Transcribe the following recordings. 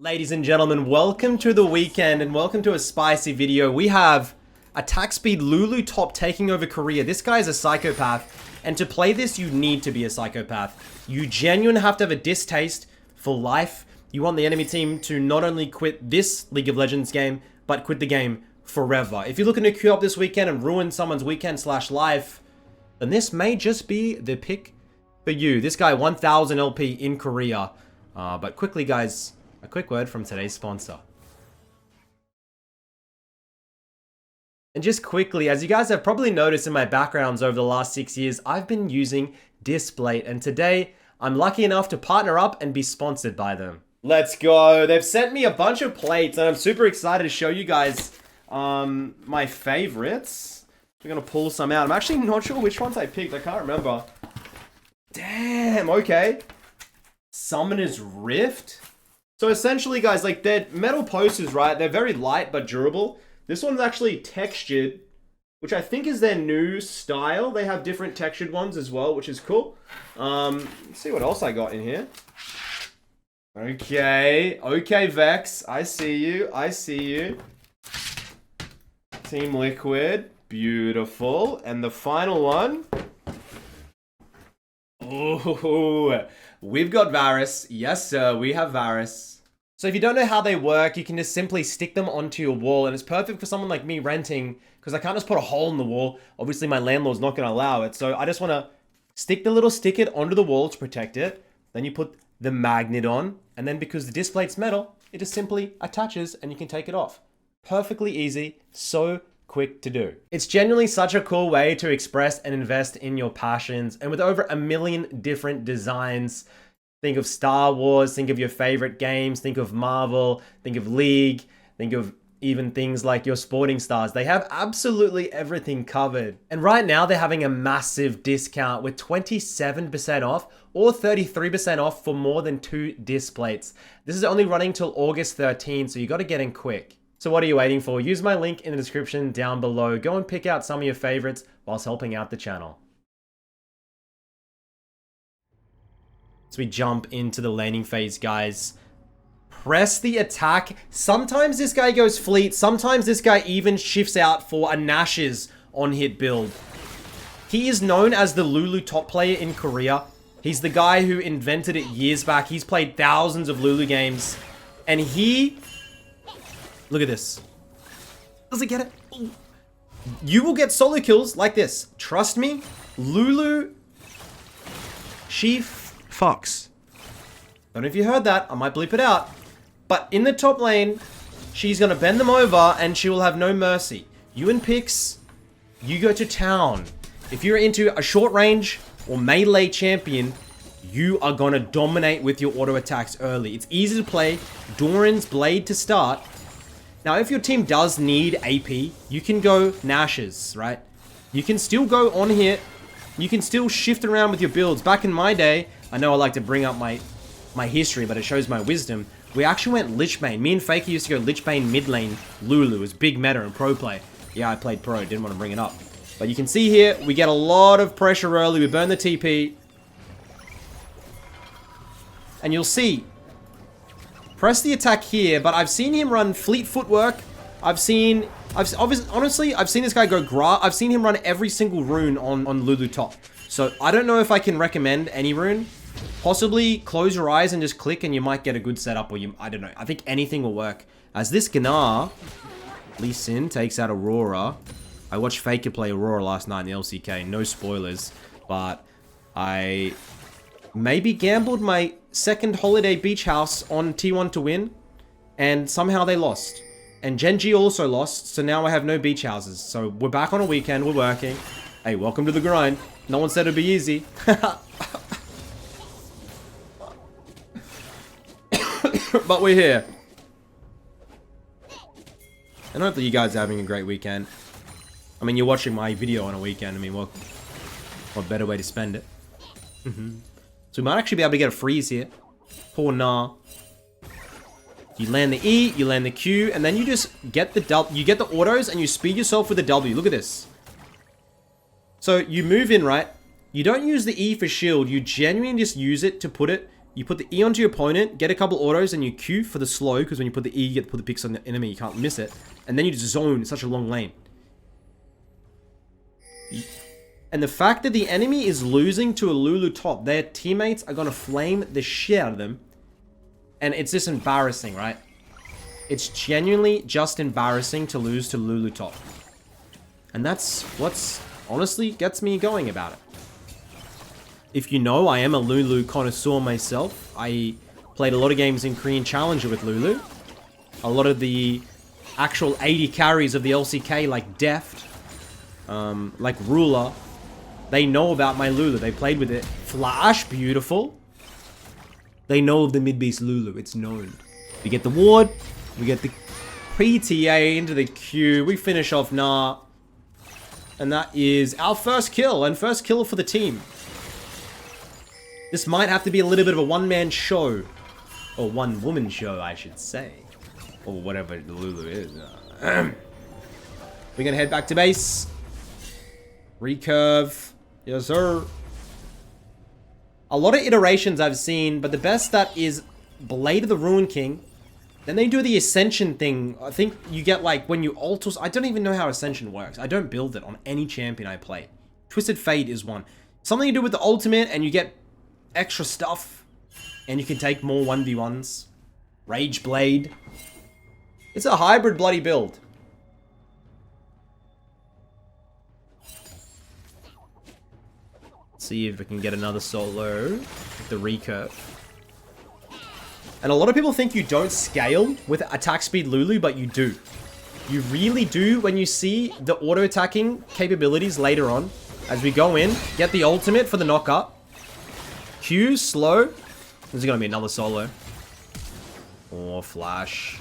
Ladies and gentlemen, welcome to the weekend and welcome to a spicy video. We have attack speed Lulu top taking over Korea. This guy is a psychopath, and to play this, you need to be a psychopath. You genuinely have to have a distaste for life. You want the enemy team to not only quit this League of Legends game, but quit the game forever. If you're looking to queue up this weekend and ruin someone's weekend/life, then this may just be the pick for you. This guy, 1000 LP in Korea. But quickly, guys, a quick word from today's sponsor. And just quickly, as you guys have probably noticed in my backgrounds over the last 6 years, I've been using Displate, and today I'm lucky enough to partner up and be sponsored by them. Let's go. They've sent me a bunch of plates and I'm super excited to show you guys my favorites. We're gonna pull some out. I'm actually not sure which ones I picked. I can't remember. Damn, okay. Summoner's Rift. So essentially, guys, like, they're metal posters, right? They're very light but durable. This one's actually textured, which I think is their new style. They have different textured ones as well, which is cool. Let's see what else I got in here. Okay, Vex. I see you. Team Liquid. Beautiful. And the final one. Oh, we've got Varus. Yes, sir, we have Varus. So if you don't know how they work, you can just simply stick them onto your wall, and it's perfect for someone like me renting, because I can't just put a hole in the wall. Obviously, my landlord's not going to allow it, so I just want to stick the little sticker onto the wall to protect it. Then you put the magnet on, and then because the display's metal, it just simply attaches and you can take it off. Perfectly easy, so quick to do. It's genuinely such a cool way to express and invest in your passions, and with over 1 million different designs. Think of Star Wars, think of your favorite games, think of Marvel, think of League, think of even things like your sporting stars. They have absolutely everything covered. And right now they're having a massive discount with 27% off or 33% off for more than 2 displays. This is only running till August 13, so you got to get in quick. So what are you waiting for? Use my link in the description down below. Go and pick out some of your favorites whilst helping out the channel. So we jump into the laning phase, guys. Press the attack. Sometimes this guy goes fleet. Sometimes this guy even shifts out for a Nash's on-hit build. He is known as the Lulu top player in Korea. He's the guy who invented it years back. He's played thousands of Lulu games. And he... Look at this. Does he get it? Ooh. You will get solo kills like this. Trust me. Lulu... She fucks. Don't know if you heard that. I might bleep it out. But in the top lane, she's going to bend them over and she will have no mercy. You and Pix, you go to town. If you're into a short range or melee champion, you are going to dominate with your auto attacks early. It's easy to play. Doran's Blade to start. Now, if your team does need AP, you can go Nash's, right? You can still go on here. You can still shift around with your builds. Back in my day, I know I like to bring up my history, but it shows my wisdom. We actually went Lich Bane. Me and Faker used to go Lich Bane mid lane Lulu. It was big meta and pro play. Yeah, I played pro. Didn't want to bring it up. But you can see here, we get a lot of pressure early. We burn the TP. And you'll see, press the attack here, but I've seen him run fleet footwork. Honestly, I've seen this guy go I've seen him run every single rune on Lulu top. So I don't know if I can recommend any rune. Possibly close your eyes and just click and you might get a good setup, or I don't know. I think anything will work. As this Gnar, Lee Sin takes out Aurora. I watched Faker play Aurora last night in the LCK. No spoilers, but I maybe gambled my second holiday beach house on T1 to win, and somehow they lost. And Genji also lost, so now I have no beach houses. So we're back on a weekend, we're working. Hey, welcome to the grind. No one said it'd be easy. But we're here. And hopefully you guys are having a great weekend. I mean, you're watching my video on a weekend. I mean, what better way to spend it? So we might actually be able to get a freeze here. Poor Nah. You land the E, you land the Q, and then you just get the you get the autos and you speed yourself with the W. Look at this. So you move in, right? You don't use the E for shield. You genuinely just use it to put it You put the E onto your opponent, get a couple autos, and you Q for the slow, because when you put the E, you get to put the picks on the enemy, you can't miss it. And then you just zone such a long lane. And the fact that the enemy is losing to a Lulu top, their teammates are going to flame the shit out of them. And it's just embarrassing, right? It's genuinely just embarrassing to lose to Lulu top. And that's what's honestly gets me going about it. If you know, I am a Lulu connoisseur myself. I played a lot of games in Korean Challenger with Lulu. A lot of the actual 80 carries of the LCK, like Deft, like Ruler, they know about my Lulu. They played with it. Flash, beautiful. They know of the Midbeast Lulu. It's known. We get the ward. We get the PTA into the queue. We finish off Nah. And that is our first kill. And first kill for the team. This might have to be a little bit of a one-man show. Or one-woman show, I should say. Or whatever the Lulu is. We're gonna head back to base. Recurve. Yes, sir. A lot of iterations I've seen, but the best that is Blade of the Ruin King. Then they do the Ascension thing. I think you get like when you alter... I don't even know how Ascension works. I don't build it on any champion I play. Twisted Fate is one. Something you do with the ultimate and you get extra stuff. And you can take more 1v1s. Rage Blade. It's a hybrid bloody build. See if we can get another solo with the recurve. And a lot of people think you don't scale with attack speed Lulu, but you do. You really do when you see the auto-attacking capabilities later on. As we go in, get the ultimate for the knock-up. Q, slow. This is going to be another solo. Or flash.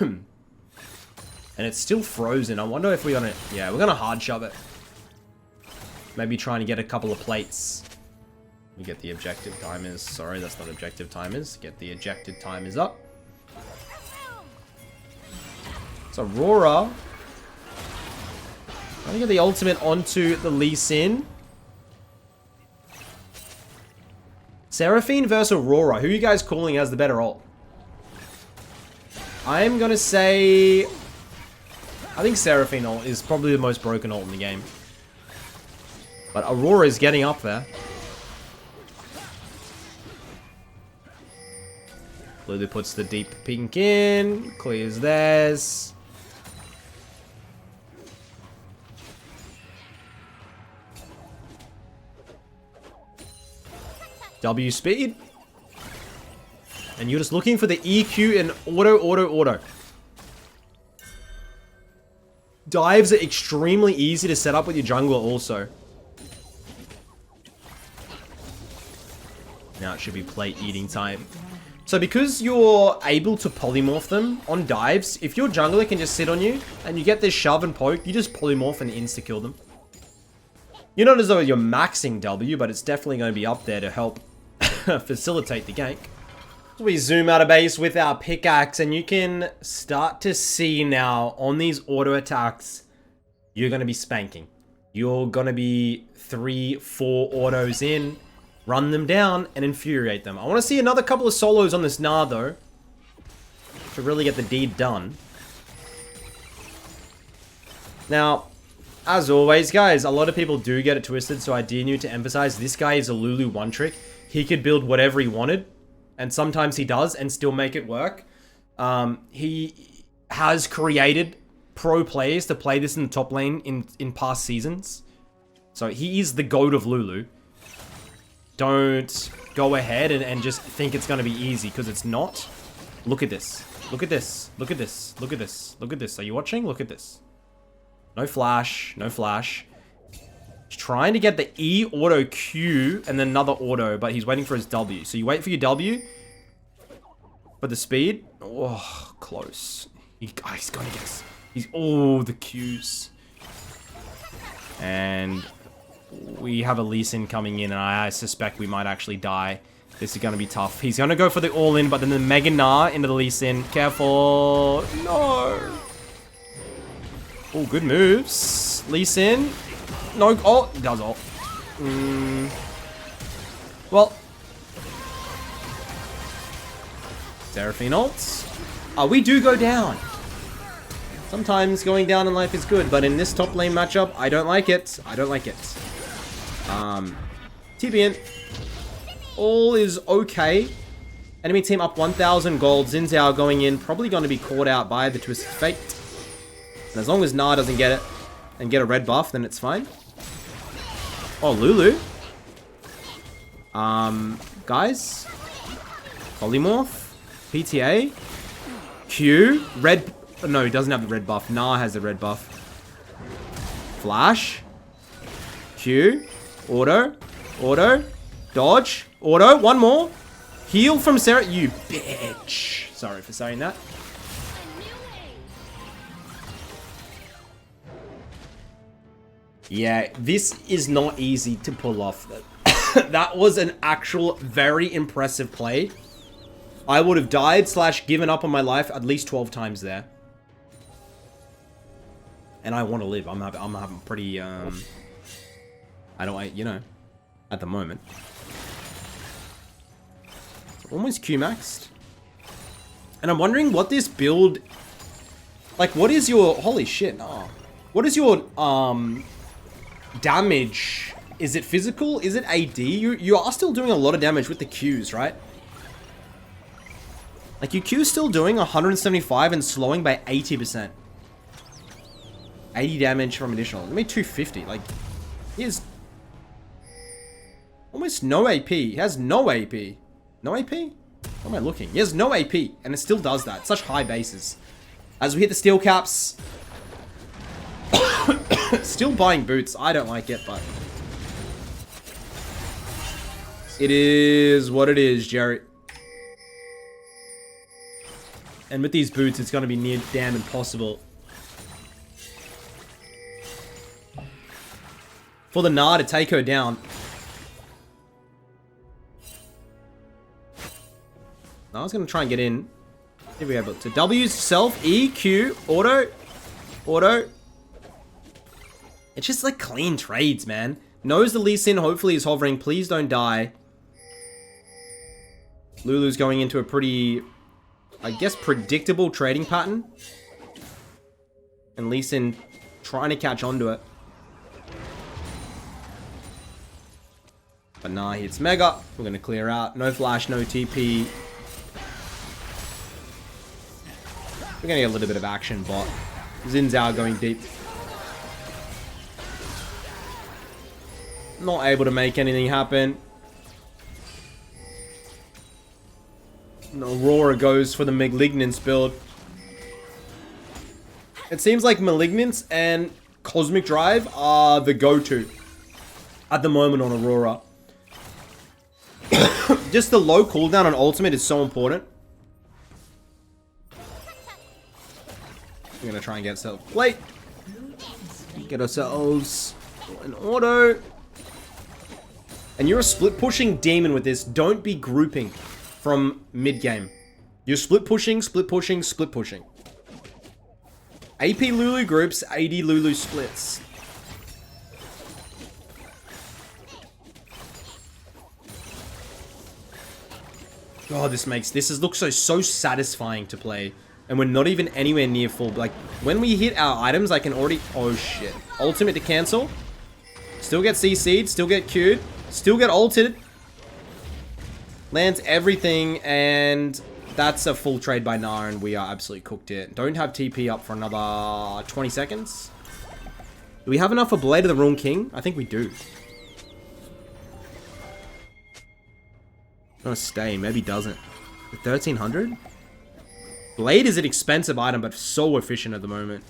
And it's still frozen. I wonder if we're going to... Yeah, we're going to hard shove it. Maybe trying to get a couple of plates. We get the objective timers. Sorry, that's not objective timers. Get the ejected timers up. It's Aurora. Trying to get the ultimate onto the Lee Sin. Seraphine versus Aurora. Who are you guys calling as the better ult? I'm gonna say... I think Seraphine ult is probably the most broken ult in the game. But Aurora is getting up there. Lulu puts the deep pink in. Clears theirs. W speed. And you're just looking for the EQ and auto. Dives are extremely easy to set up with your jungler also. Now it should be plate eating time. So because you're able to polymorph them on dives, if your jungler can just sit on you and you get this shove and poke, you just polymorph and insta-kill them. You're not as though you're maxing W, but it's definitely going to be up there to help facilitate the gank. So we zoom out of base with our pickaxe and you can start to see now on these auto attacks, you're going to be spanking. You're going to be 3-4 autos in. Run them down and infuriate them. I want to see another couple of solos on this Nah, though. To really get the deed done. Now, as always, guys, a lot of people do get it twisted, so I do need to emphasize this guy is a Lulu one-trick. He could build whatever he wanted, and sometimes he does, and still make it work. He has created pro players to play this in the top lane in past seasons. So he is the GOAT of Lulu. Don't go ahead and just think it's going to be easy, because it's not. Look at this. Look at this. Look at this. Look at this. Look at this. Are you watching? Look at this. No flash. No flash. He's trying to get the E auto Q and then another auto, but he's waiting for his W. So you wait for your W. But the speed. Oh, close. He's going to get us. Oh, the Qs. And... we have a Lee Sin coming in, and I suspect we might actually die. This is going to be tough. He's going to go for the all-in, but then the Mega Nah into the Lee Sin. Careful. No. Oh, good moves. Lee Sin. No. Oh, it does ult. Well, Seraphine ults. We do go down. Sometimes going down in life is good, but in this top lane matchup, I don't like it. I don't like it. TP in. All is okay. Enemy team up 1,000 gold. Xin Zhao going in. Probably going to be caught out by the Twisted Fate. And as long as Na doesn't get it and get a red buff, then it's fine. Oh, Lulu. Guys. Polymorph. PTA. Q. Red. No, he doesn't have the red buff. Na has the red buff. Flash. Q. Auto. Auto. Dodge. Auto. One more. Heal from Sarah. You bitch. Sorry for saying that. Yeah, this is not easy to pull off. That was an actual very impressive play. I would have died / given up on my life at least 12 times there. And I want to live. I'm having pretty, I don't, you know, at the moment. Almost Q-maxed. And I'm wondering what this build, like, what is your, holy shit, oh. What is your, damage? Is it physical? Is it AD? You are still doing a lot of damage with the Qs, right? Like, your Q's still doing 175 and slowing by 80%. 80 damage from additional. Let me 250. Like, he has almost no AP. He has no AP. No AP? What am I looking? He has no AP, and it still does that. Such high bases. As we hit the steel caps. Still buying boots. I don't like it, but it is what it is, Jerry. And with these boots, it's going to be near damn impossible for the Na to take her down. I was going to try and get in. Here we go. To W's self, E, Q, auto, auto. It's just like clean trades, man. Knows the Lee Sin hopefully is hovering. Please don't die. Lulu's going into a pretty, I guess, predictable trading pattern. And Lee Sin trying to catch onto it. But nah, he hits Mega. We're going to clear out. No flash, no TP. We're going to get a little bit of action, bot. Xin Zhao going deep. Not able to make anything happen. Aurora goes for the Malignance build. It seems like Malignance and Cosmic Drive are the go-to at the moment on Aurora. Just the low cooldown on ultimate is so important. We're gonna try and get ourselves plate. Get ourselves an auto. And you're a split pushing demon with this. Don't be grouping from mid game. You're split pushing, split pushing, split pushing. AP Lulu groups, AD Lulu splits. Oh, this looks so satisfying to play. And we're not even anywhere near full. Like, when we hit our items, I can already, oh shit. Ultimate to cancel. Still get CC'd, still get Q'd. Still get ulted. Lands everything, and that's a full trade by Na, and we are absolutely cooked here. Don't have TP up for another 20 seconds. Do we have enough for Blade of the Rune King? I think we do. Gonna stay, maybe doesn't. 1300? Blade is an expensive item, but so efficient at the moment.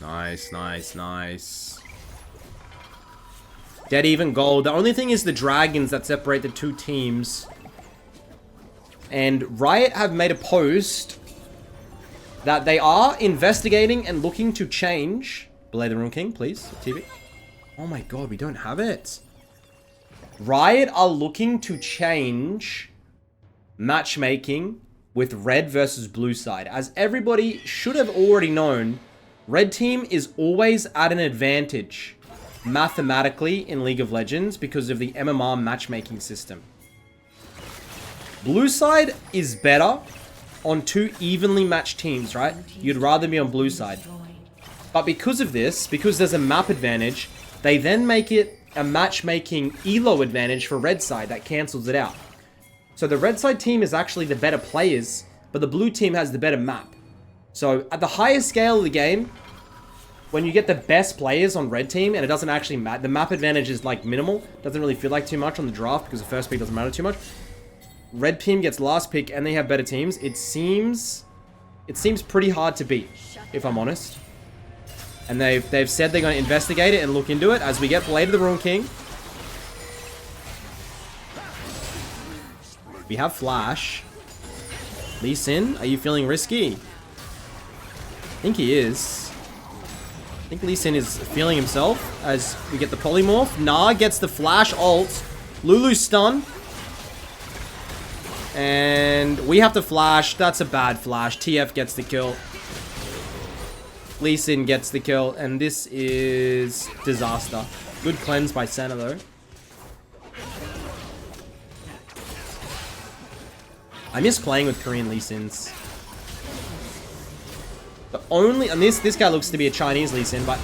Nice, nice, nice. Dead even gold. The only thing is the dragons that separate the two teams. And Riot have made a post that they are investigating and looking to change. Blade the Rune King, please. TV. Oh my god, we don't have it. Riot are looking to change matchmaking with red versus blue side. As everybody should have already known, red team is always at an advantage mathematically in League of Legends because of the MMR matchmaking system. Blue side is better on 2 evenly matched teams, right? You'd rather be on blue side. But because of this, because there's a map advantage, they then make it a matchmaking elo advantage for red side that cancels it out. So the red side team is actually the better players, but the blue team has the better map. So at the highest scale of the game, when you get the best players on red team and it doesn't actually matter, the map advantage is like minimal, doesn't really feel like too much on the draft because the first pick doesn't matter too much. Red team gets last pick and they have better teams. It seems pretty hard to beat, if I'm honest. And they've said they're going to investigate it and look into it as we get Blade of the Ruined King. We have Flash. Lee Sin, are you feeling risky? I think he is. I think Lee Sin is feeling himself as we get the polymorph. Nah gets the Flash ult. Lulu stun. And we have to flash. That's a bad flash. TF gets the kill. Lee Sin gets the kill. And this is disaster. Good cleanse by Senna though. I miss playing with Korean Lee Sins. The only, and this guy looks to be a Chinese Lee Sin, but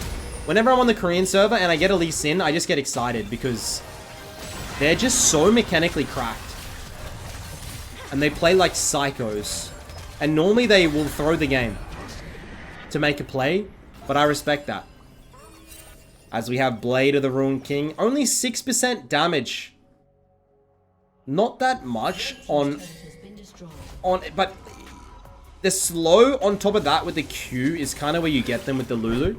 whenever I'm on the Korean server and I get a Lee Sin, I just get excited because they're just so mechanically cracked. And they play like psychos. And normally they will throw the game to make a play, but I respect that. As we have Blade of the Ruined King, only 6% damage. Not that much on, but the slow on top of that with the Q is kind of where you get them with the Lulu.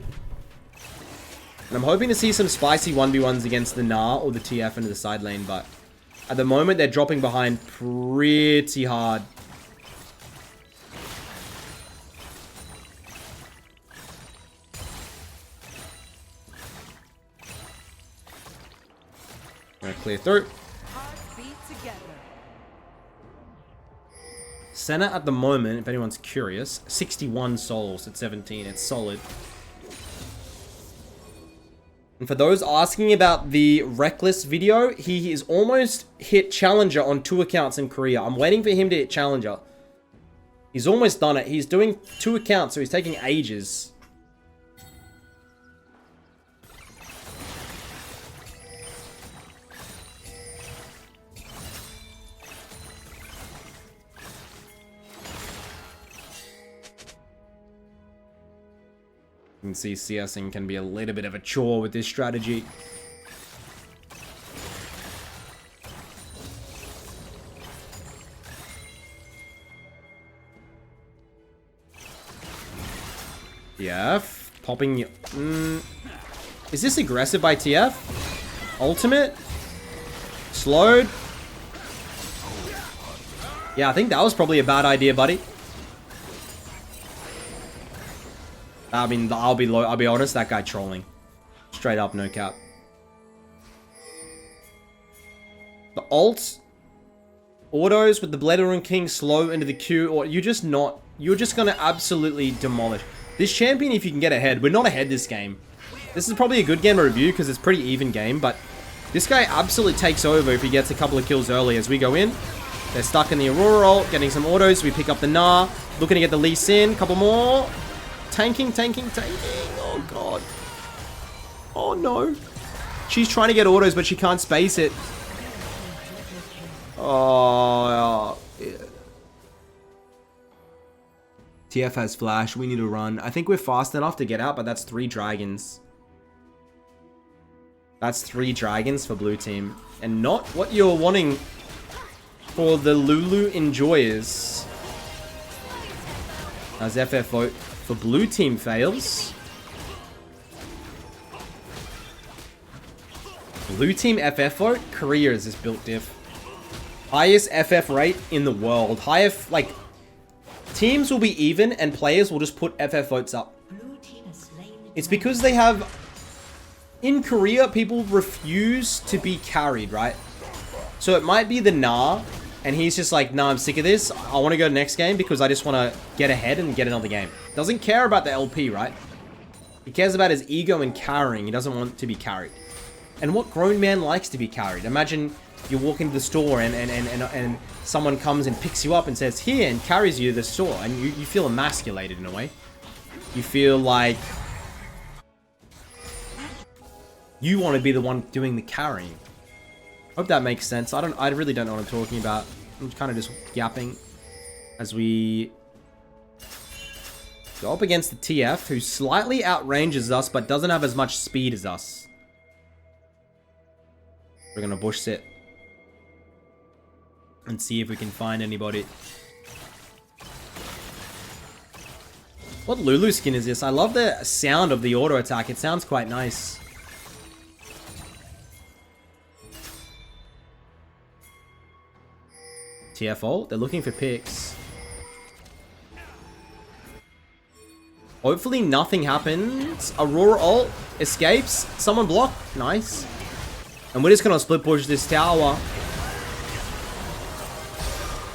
And I'm hoping to see some spicy 1v1s against the Gnar or the TF into the side lane, but at the moment they're dropping behind pretty hard. Gonna clear through. Senna at the moment, if anyone's curious, 61 souls at 17. It's solid. And for those asking about the Reckless video, he is almost hit Challenger on 2 accounts in Korea. I'm waiting for him to hit Challenger. He's almost done it. He's doing 2 accounts, so he's taking ages. You can see CSing can be a little bit of a chore with this strategy. TF popping. Is this aggressive by TF? Ultimate? Slowed? Yeah, I think that was probably a bad idea, buddy. I mean, I'll be honest, that guy trolling. Straight up, no cap. The ult autos with the Blade of the Ruined King slow into the Q, or you're just gonna absolutely demolish. This champion, if you can get ahead, we're not ahead this game. This is probably a good game to review because it's a pretty even game, but this guy absolutely takes over if he gets a couple of kills early as we go in. They're stuck in the Aurora ult, getting some autos, we pick up the Gnar, looking to get the Lee Sin, couple more. Tanking. Oh, God. Oh, no. She's trying to get autos, but she can't space it. Oh, yeah. TF has flash. We need to run. I think we're fast enough to get out, but that's 3 dragons. That's 3 dragons for blue team. And not what you're wanting for the Lulu enjoyers. As FF vote for blue team fails. Blue team FF vote? Korea is this built diff. Highest FF rate in the world. Highest, like, teams will be even and players will just put FF votes up. It's because they have, in Korea, people refuse to be carried, right? So it might be the Gnar, and he's just like, nah, I'm sick of this. I want to go to the next game because I just want to get ahead and get another game. Doesn't care about the LP, right? He cares about his ego and carrying. He doesn't want to be carried. And what grown man likes to be carried? Imagine you walk into the store and someone comes and picks you up and says, here, and carries you to the store. And you feel emasculated in a way. You feel like you want to be the one doing the carrying. Hope that makes sense. I really don't know what I'm talking about. I'm kind of just yapping as we go up against the TF, who slightly outranges us but doesn't have as much speed as us. We're gonna bush sit and see if we can find anybody. What Lulu skin is this? I love the sound of the auto attack. It sounds quite nice. TF ult? They're looking for picks. Hopefully nothing happens. Aurora ult escapes. Someone block. Nice. And we're just gonna split push this tower.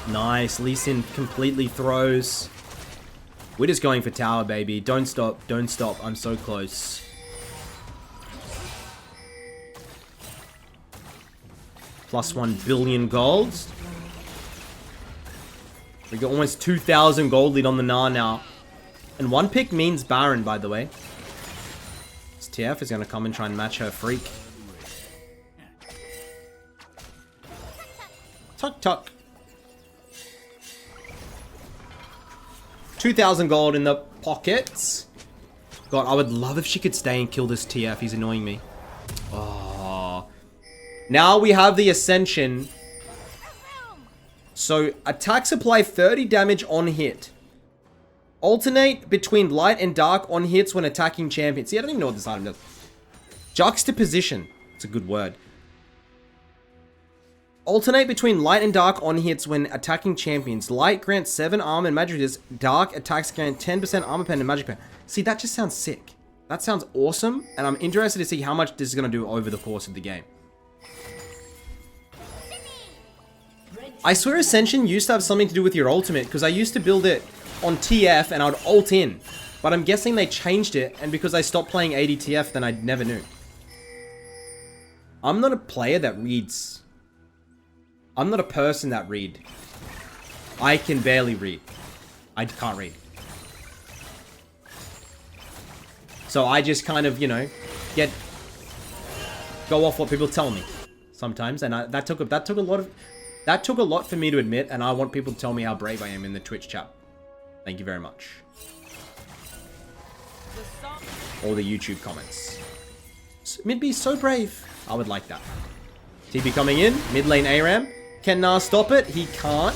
Nice. Lee Sin completely throws. We're just going for tower, baby. Don't stop. Don't stop. I'm so close. Plus 1 billion gold. We got almost 2,000 gold lead on the Gnar now. And one pick means Baron, by the way. This TF is going to come and try and match her freak. Tuck, tuck. 2,000 gold in the pockets. God, I would love if she could stay and kill this TF. He's annoying me. Oh. Now we have the Ascension. So, attacks apply 30 damage on hit. Alternate between light and dark on hits when attacking champions. See, I don't even know what this item does. Juxtaposition. It's a good word. Alternate between light and dark on hits when attacking champions. Light grants 7 armor and magic resist. Dark attacks grant 10% armor pen and magic pen. See, that just sounds sick. That sounds awesome. And I'm interested to see how much this is going to do over the course of the game. I swear Ascension used to have something to do with your ultimate, because I used to build it on TF and I would ult in. But I'm guessing they changed it, and because I stopped playing ADTF, then I never knew. I'm not a player that reads. I'm not a person that read. I can barely read. I can't read. So I just kind of, you know, go off what people tell me sometimes, and that took a lot for me to admit, and I want people to tell me how brave I am in the Twitch chat. Thank you very much. Or the YouTube comments. Midbeast so brave. I would like that. TP coming in. Mid lane ARAM. Can Gnar stop it? He can't.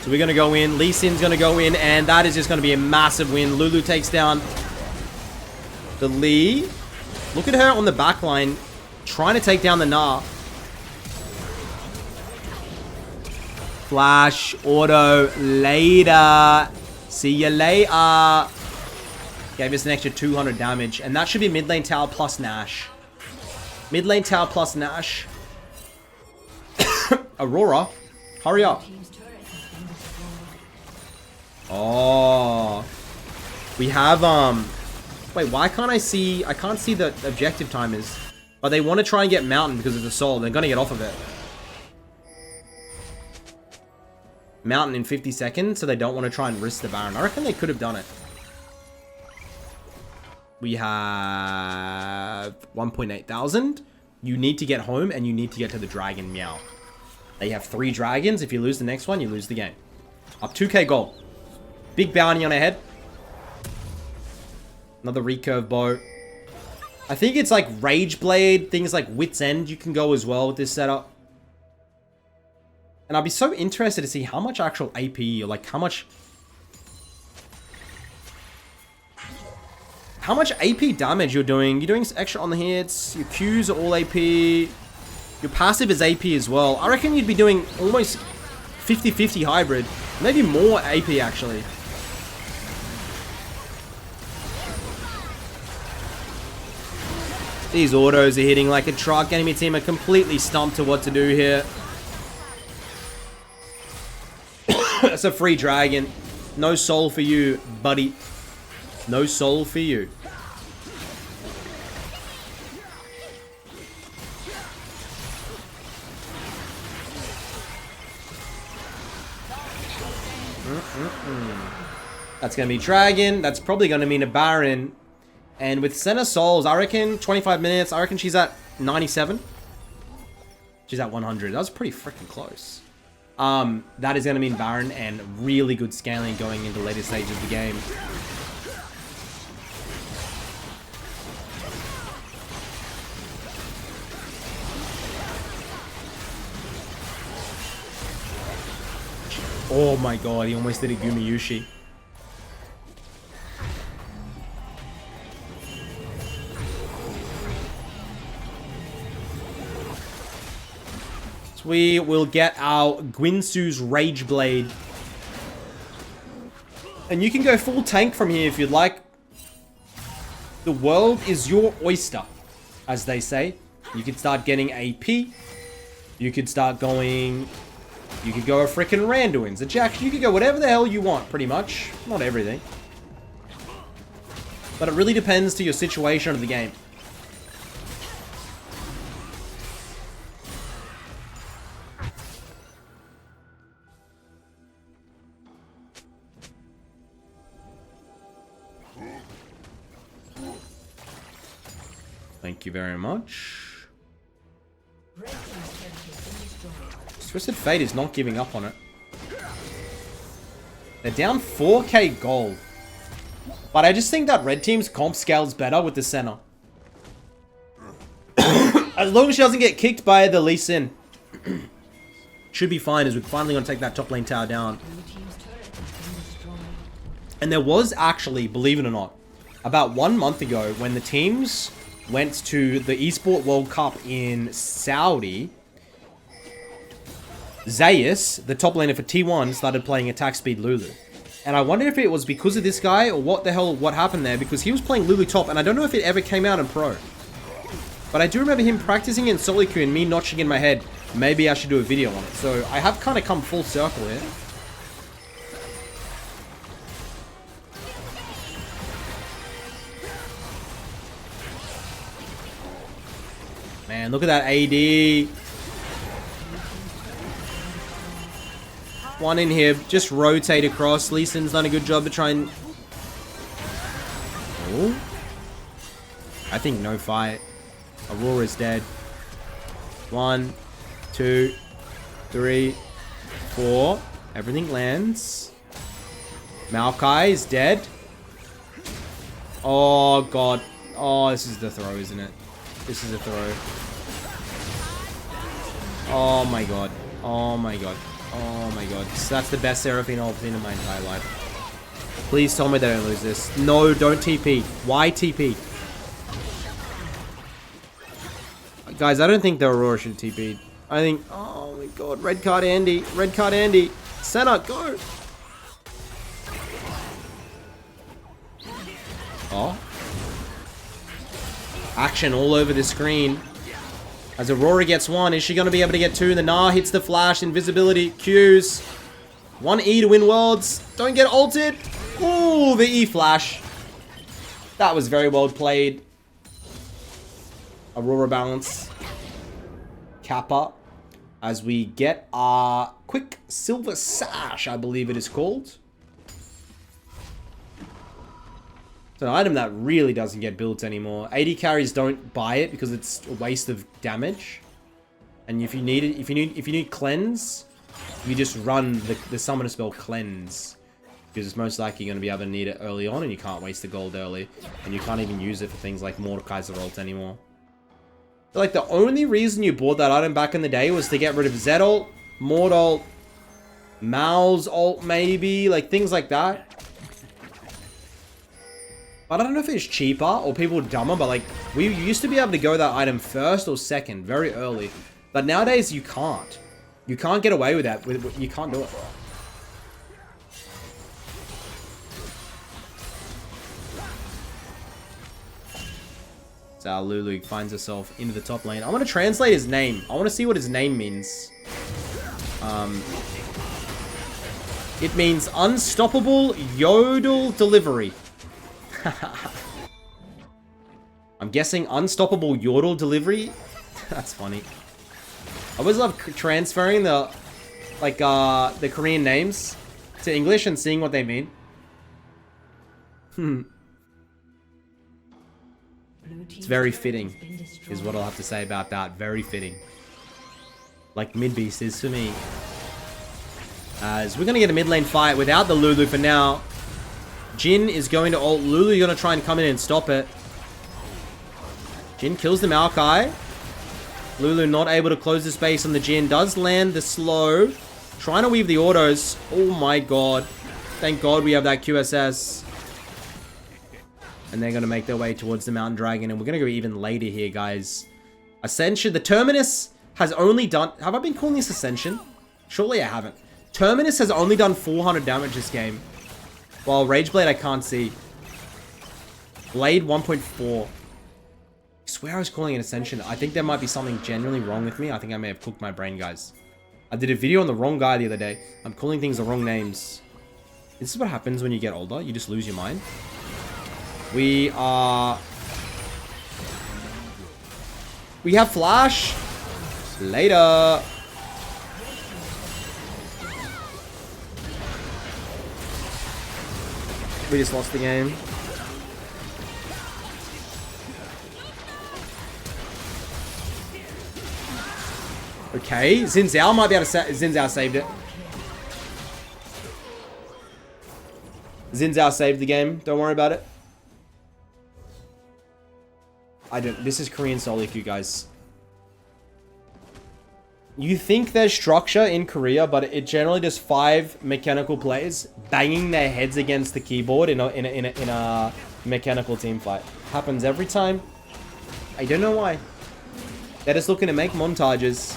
So we're going to go in. Lee Sin's going to go in, and that is just going to be a massive win. Lulu takes down the Lee. Look at her on the back line, trying to take down the Gnar. Flash, auto, later. See ya later. Gave us an extra 200 damage. And that should be mid lane tower plus Nash. Mid lane tower plus Nash. Aurora, hurry up. Oh. We have, wait, why can't I see... I can't see the objective timers. But they want to try and get Mountain because of the soul. They're going to get off of it. Mountain in 50 seconds, so they don't want to try and risk the Baron. I reckon they could have done it. We have 1.8 thousand. You need to get home, and you need to get to the dragon, meow. They have 3 dragons. If you lose the next one, you lose the game. Up 2k gold. Big bounty on our head. Another recurve bow. I think it's like Rage Blade, things like Wit's End you can go as well with this setup. And I'd be so interested to see how much actual AP, or like how much AP damage you're doing. You're doing extra on the hits. Your Qs are all AP. Your passive is AP as well. I reckon you'd be doing almost 50-50 hybrid. Maybe more AP actually. These autos are hitting like a truck. Enemy team are completely stumped to what to do here. That's a free dragon. No soul for you, buddy. No soul for you. That's going to be Dragon. That's probably going to mean a Baron. And with Senna Souls, I reckon 25 minutes. I reckon she's at 97. She's at 100. That was pretty freaking close. That is going to mean Baron and really good scaling going into later stages of the game. Oh my god, he almost did a Gumayushi. So we will get our Guinsoo's Rage Blade. And you can go full tank from here if you'd like. The world is your oyster, as they say. You could start getting AP. You could start going... You could go a frickin' Randuin's, a Jax. You could go whatever the hell you want, pretty much. Not everything. But it really depends to your situation of the game. Thank you very much. Twisted Fate is not giving up on it. They're down 4k gold. But I just think that red team's comp scales better with the Senna. As long as she doesn't get kicked by the Lee Sin. Should be fine as we're finally going to take that top lane tower down. And there was actually, believe it or not, about 1 month ago when the teams went to the Esport World Cup in Saudi... Zeus, the top laner for T1, started playing attack speed Lulu. And I wonder if it was because of this guy or what happened there, because he was playing Lulu top and I don't know if it ever came out in pro. But I do remember him practicing in solo queue and me notching in my head, maybe I should do a video on it. So I have kind of come full circle here. Man, look at that AD. One in here, just rotate across. Lee Sin's done a good job to try and... Oh. I think no fight. Aurora's dead. 1, 2, 3, 4. Everything lands. Maokai is dead. Oh, God. Oh, this is the throw, isn't it? This is a throw. Oh, my God. Oh, my God. Oh my god. That's the best Seraphine I've seen in my entire life. Please tell me they don't lose this. No, don't TP. Why TP? Guys, I don't think the Aurora should have TP'd. I think... Oh my god. Red card Andy. Red card Andy. Senna, go! Oh. Action all over the screen. As Aurora gets 1, is she going to be able to get 2? The Gnar hits the flash, invisibility, Qs. 1E to win worlds. Don't get ulted. Ooh, the E flash. That was very well played. Aurora balance. Kappa. As we get our quick silver sash, I believe it is called. It's an item that really doesn't get built anymore. AD carries don't buy it because it's a waste of damage. And if you need it, if you need cleanse, you just run the summoner spell cleanse. Because it's most likely going to be able to need it early on and you can't waste the gold early. And you can't even use it for things like Mordekaiser ult anymore. But like the only reason you bought that item back in the day was to get rid of Zed ult, Mord ult, Mal's ult maybe, like things like that. But I don't know if it's cheaper or people dumber, but like, we used to be able to go that item first or second, very early. But nowadays, you can't. You can't get away with that. You can't do it. So Lulu finds herself into the top lane. I want to translate his name. I want to see what his name means. It means unstoppable yodel delivery. I'm guessing unstoppable yordle delivery. That's funny. I always love transferring the Korean names to English and seeing what they mean. It's very fitting, is what I'll have to say about that. Very fitting. Like Midbeast is for me. As we're going to get a mid lane fight without the Lulu for now. Jhin is going to ult. Lulu, you're going to try and come in and stop it. Jhin kills the Maokai. Lulu not able to close the space on the Jhin. Does land the slow. Trying to weave the autos. Oh my god. Thank god we have that QSS. And they're going to make their way towards the Mountain Dragon. And we're going to go even later here, guys. Ascension. The Terminus has only done... Have I been calling this Ascension? Surely I haven't. Terminus has only done 400 damage this game. While Rageblade I can't see. Blade 1.4. I swear I was calling it Ascension. I think there might be something genuinely wrong with me. I think I may have cooked my brain, guys. I did a video on the wrong guy the other day. I'm calling things the wrong names. This is what happens when you get older. You just lose your mind. We have Flash. Later. We just lost the game. Okay, Xin Zhao might be able to Xin Zhao saved it. Xin Zhao saved the game. Don't worry about it. This is Korean solo queue, guys. You think there's structure in Korea, but it generally just 5 mechanical players banging their heads against the keyboard in a mechanical team fight. Happens every time. I don't know why. They're just looking to make montages.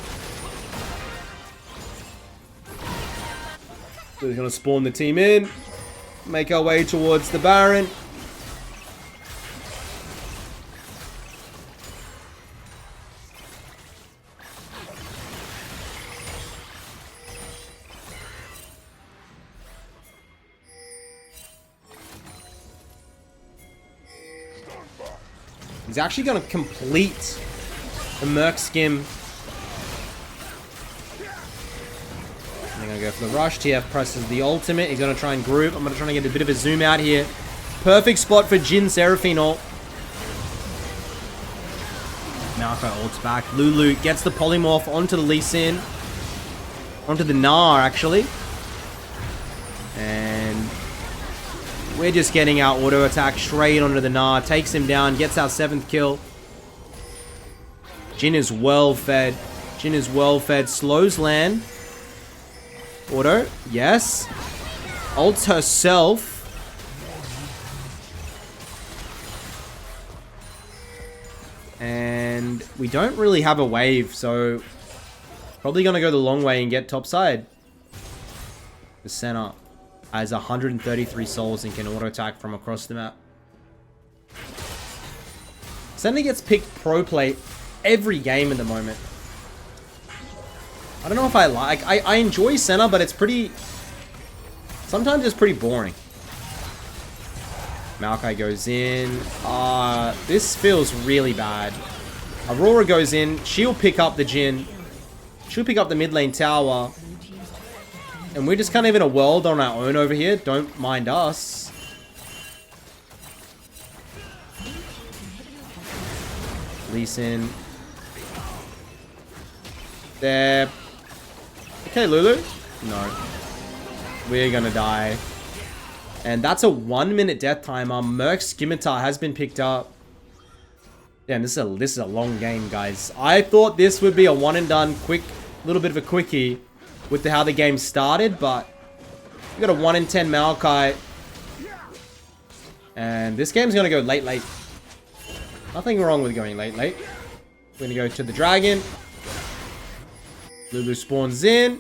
We're gonna spawn the team in. Make our way towards the Baron. He's actually going to complete the Merc Skim. They're going to go for the rush. TF presses the ultimate. He's going to try and group. I'm going to try and get a bit of a zoom out here. Perfect spot for Jhin Seraphine ult. Maokai ults back. Lulu gets the polymorph onto the Lee Sin. Onto the Gnar, actually. And we're just getting our auto attack straight onto the Gnar. Takes him down. Gets our 7th kill. Jhin is well fed. Jhin is well fed. Slows land. Auto. Yes. Ults herself. And we don't really have a wave, so probably going to go the long way and get topside. The center has 133 souls and can auto attack from across the map. Senna gets picked pro play every game at the moment. I don't know if I like... I enjoy Senna, but it's pretty... Sometimes it's pretty boring. Maokai goes in. This feels really bad. Aurora goes in. She'll pick up the Jhin. She'll pick up the mid lane tower. And we're just kind of in a world on our own over here. Don't mind us. Lee Sin. There. Okay, Lulu. No. We're gonna die. And that's a 1-minute death timer. Merc Scimitar has been picked up. Damn, this is a long game, guys. I thought this would be a one and done, quick, little bit of a quickie with how the game started, but we got a 1 in 10 Maokai. And this game's gonna go late. Nothing wrong with going late. We're gonna go to the dragon. Lulu spawns in.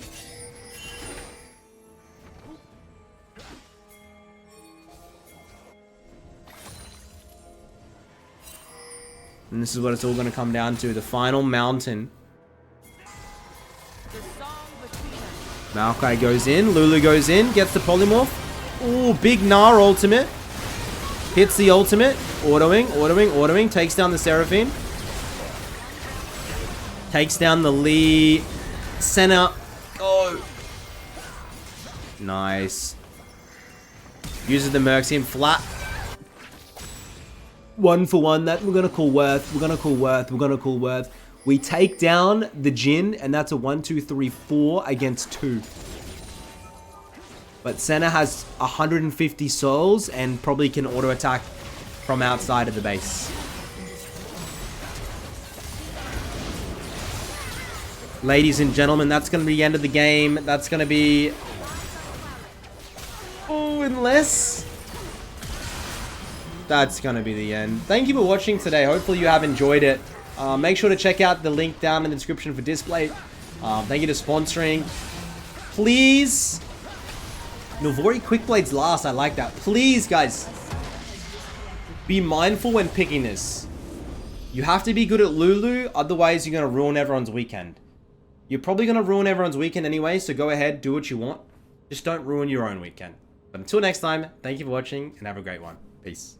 And this is what it's all going to come down to. The final mountain. Maokai goes in. Lulu goes in. Gets the polymorph. Ooh, big Gnar ultimate. Hits the ultimate. Autoing. Takes down the Seraphine. Takes down the Lee. Senna. Go. Nice. Uses the Merxian flat. 1 for 1. That we're gonna call worth. We take down the Jhin, and that's a 1, 2, 3, 4 against 2. But Senna has 150 souls and probably can auto attack from outside of the base. Ladies and gentlemen, that's going to be the end of the game. That's going to be... Oh, unless... That's going to be the end. Thank you for watching today. Hopefully you have enjoyed it. Make sure to check out the link down in the description for Display. Thank you to sponsoring. Please... Navori Quick Blades last. I like that. Please, guys. Be mindful when picking this. You have to be good at Lulu. Otherwise, you're going to ruin everyone's weekend. You're probably going to ruin everyone's weekend anyway. So go ahead. Do what you want. Just don't ruin your own weekend. But until next time, thank you for watching and have a great one. Peace.